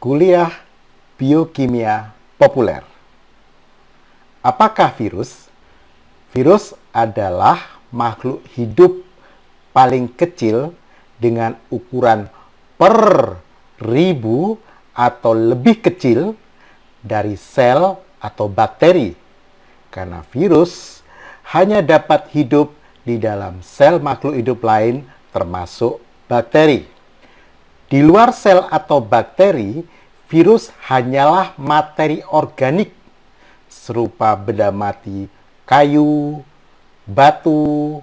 Kuliah Biokimia Populer. Apakah virus? Virus adalah makhluk hidup paling kecil dengan ukuran per ribu atau lebih kecil dari sel atau bakteri. Karena virus hanya dapat hidup di dalam sel makhluk hidup lain termasuk bakteri. Di luar sel atau bakteri, virus hanyalah materi organik serupa benda mati, kayu, batu,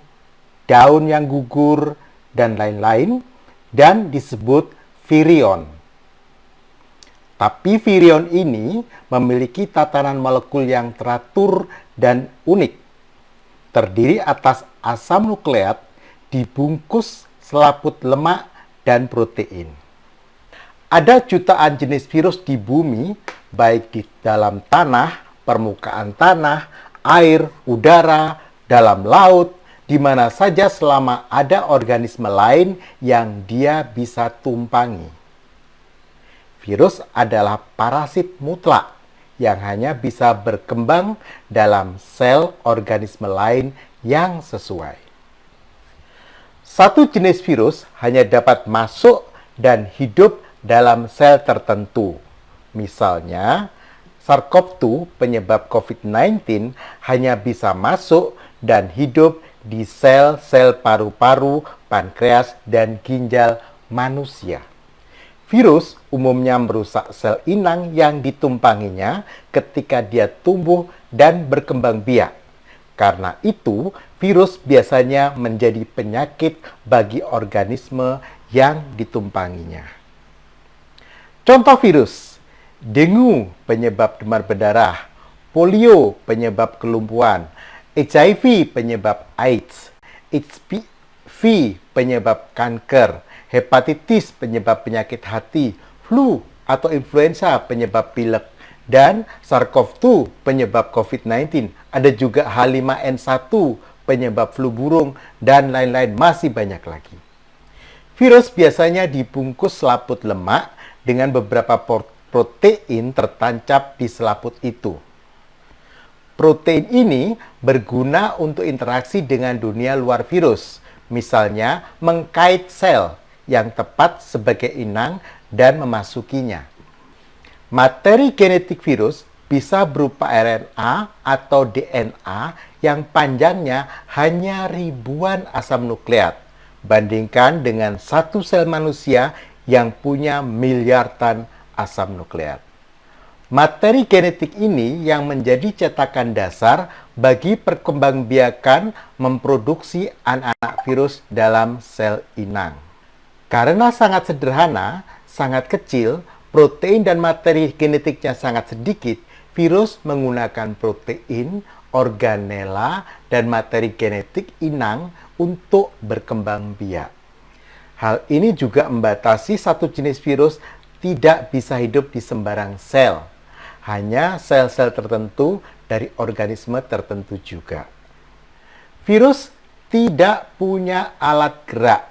daun yang gugur, dan lain-lain, dan disebut virion. Tapi virion ini memiliki tatanan molekul yang teratur dan unik. Terdiri atas asam nukleat dibungkus selaput lemak dan protein. Ada jutaan jenis virus di bumi, baik di dalam tanah, permukaan tanah, air, udara, dalam laut, di mana saja selama ada organisme lain yang dia bisa tumpangi. Virus adalah parasit mutlak yang hanya bisa berkembang dalam sel organisme lain yang sesuai. Satu jenis virus hanya dapat masuk dan hidup dalam sel tertentu. Misalnya, SARS-CoV-2 penyebab COVID-19 hanya bisa masuk dan hidup di sel-sel paru-paru, pankreas, dan ginjal manusia. Virus umumnya merusak sel inang yang ditumpanginya ketika dia tumbuh dan berkembang biak. Karena itu, virus biasanya menjadi penyakit bagi organisme yang ditumpanginya. Contoh virus: dengue penyebab demam berdarah, polio penyebab kelumpuhan, HIV penyebab AIDS, HPV penyebab kanker, hepatitis penyebab penyakit hati, flu atau influenza penyebab pilek, dan SARS-CoV-2 penyebab COVID-19. Ada juga H5N1 penyebab flu burung, dan lain-lain, masih banyak lagi. Virus biasanya dibungkus selaput lemak dengan beberapa protein tertancap di selaput itu. Protein ini berguna untuk interaksi dengan dunia luar virus, misalnya mengkait sel yang tepat sebagai inang dan memasukinya. Materi genetik virus bisa berupa RNA atau DNA yang panjangnya hanya ribuan asam nukleat, bandingkan dengan satu sel manusia yang punya miliaran asam nukleat. Materi genetik ini yang menjadi cetakan dasar bagi perkembangbiakan memproduksi anak-anak virus dalam sel inang. Karena sangat sederhana, sangat kecil, protein dan materi genetiknya sangat sedikit, virus menggunakan protein, organela, dan materi genetik inang untuk berkembang biak. Hal ini juga membatasi satu jenis virus tidak bisa hidup di sembarang sel, hanya sel-sel tertentu dari organisme tertentu juga. Virus tidak punya alat gerak,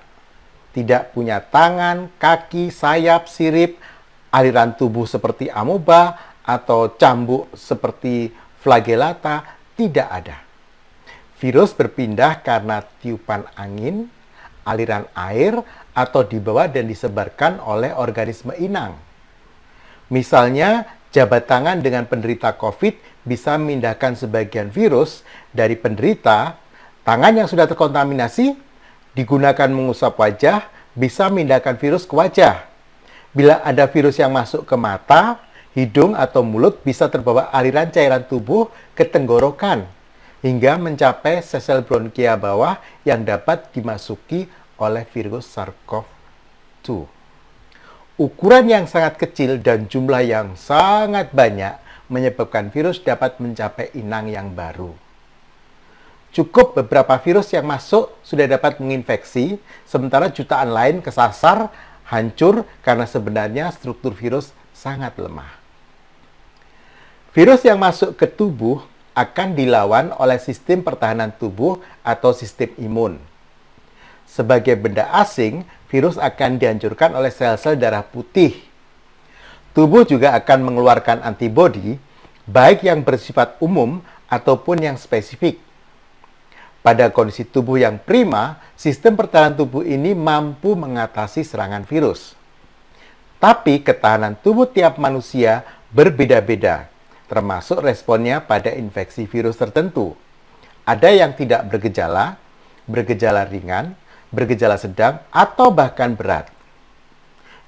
tidak punya tangan, kaki, sayap, sirip, aliran tubuh seperti amoeba, atau cambuk seperti flagellata, tidak ada. Virus berpindah karena tiupan angin, aliran air, atau dibawa dan disebarkan oleh organisme inang. Misalnya, jabat tangan dengan penderita COVID bisa memindahkan sebagian virus dari penderita. Tangan yang sudah terkontaminasi digunakan mengusap wajah, bisa memindahkan virus ke wajah. Bila ada virus yang masuk ke mata, hidung, atau mulut, bisa terbawa aliran cairan tubuh ke tenggorokan hingga mencapai sel bronkia bawah yang dapat dimasuki oleh virus SARS-CoV-2. Ukuran yang sangat kecil dan jumlah yang sangat banyak menyebabkan virus dapat mencapai inang yang baru. Cukup beberapa virus yang masuk sudah dapat menginfeksi, sementara jutaan lain kesasar, hancur karena sebenarnya struktur virus sangat lemah. Virus yang masuk ke tubuh akan dilawan oleh sistem pertahanan tubuh atau sistem imun. Sebagai benda asing, virus akan dihancurkan oleh sel-sel darah putih. Tubuh juga akan mengeluarkan antibodi, baik yang bersifat umum ataupun yang spesifik. Pada kondisi tubuh yang prima, sistem pertahanan tubuh ini mampu mengatasi serangan virus. Tapi ketahanan tubuh tiap manusia berbeda-beda, termasuk responnya pada infeksi virus tertentu. Ada yang tidak bergejala ringan, bergejala sedang, atau bahkan berat.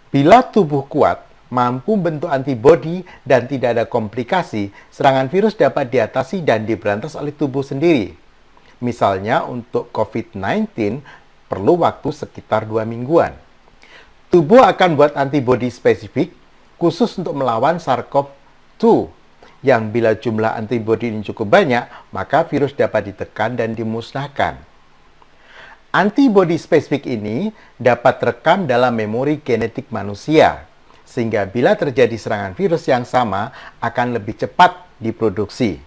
Bila tubuh kuat, mampu membentuk antibodi dan tidak ada komplikasi, serangan virus dapat diatasi dan diberantas oleh tubuh sendiri. Misalnya untuk COVID-19 perlu waktu sekitar 2 mingguan. Tubuh akan buat antibodi spesifik khusus untuk melawan SARS-CoV-2 yang bila jumlah antibodi ini cukup banyak, maka virus dapat ditekan dan dimusnahkan. Antibodi spesifik ini dapat terekam dalam memori genetik manusia, sehingga bila terjadi serangan virus yang sama akan lebih cepat diproduksi.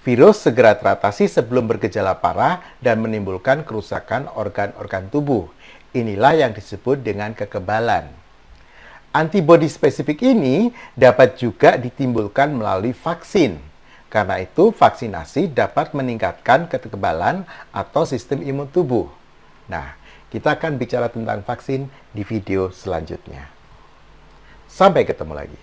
Virus segera teratasi sebelum bergejala parah dan menimbulkan kerusakan organ-organ tubuh. Inilah yang disebut dengan kekebalan. Antibodi spesifik ini dapat juga ditimbulkan melalui vaksin. Karena itu, vaksinasi dapat meningkatkan kekebalan atau sistem imun tubuh. Nah, kita akan bicara tentang vaksin di video selanjutnya. Sampai ketemu lagi.